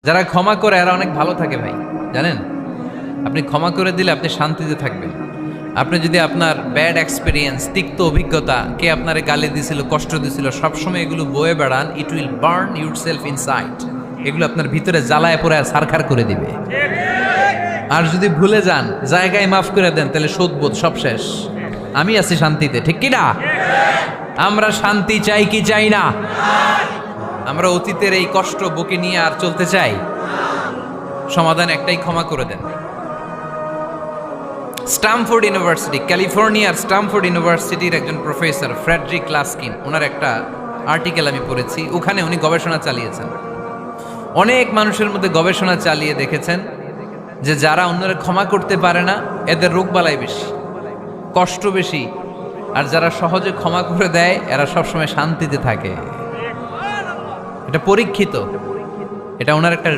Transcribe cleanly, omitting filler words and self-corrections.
যারা ক্ষমা করে এরা অনেক ভালো থাকে ভাই, জানেন? আপনি ক্ষমা করে দিলে আপনি শান্তিতে থাকবেন। আপনি যদি আপনার ব্যাড এক্সপিরিয়েন্স, তিক্ত অভিজ্ঞতা, কে আপনারে গালি দিছিল, কষ্ট দিছিল, সবসময় এগুলো বয়ে বেড়ান, it will burn your self inside. এগুলো আপনার ভিতরে জ্বালায় পড়ে সারখার করে দিবে। আর যদি ভুলে যান, জায়গায় মাফ করে দেন, তাহলে শোধবোধ সব শেষ। আমি আছি শান্তিতে, ঠিক কি না? আমরা শান্তি চাই কি চাই না? আমরা অতীতের এই কষ্ট বুকে নিয়ে আর চলতে চাই? সমাধান একটাই, ক্ষমা করে দেন। স্টামফোর্ড ইউনিভার্সিটি, ক্যালিফোর্নিয়ার স্টামফোর্ড ইউনিভার্সিটির একজন প্রফেসর ফ্রেডরিক লাস্কিন, ওনার একটা আর্টিকেল আমি পড়েছি। ওখানে উনি গবেষণা চালিয়েছেন, অনেক মানুষের মধ্যে গবেষণা চালিয়ে দেখেছেন যে যারা অন্যরা ক্ষমা করতে পারে না, এদের রোগবালাই বেশি, কষ্ট বেশি। আর যারা সহজে ক্ষমা করে দেয়, এরা সবসময় শান্তিতে থাকে। এটা পরীক্ষিত, এটা ওনার একটা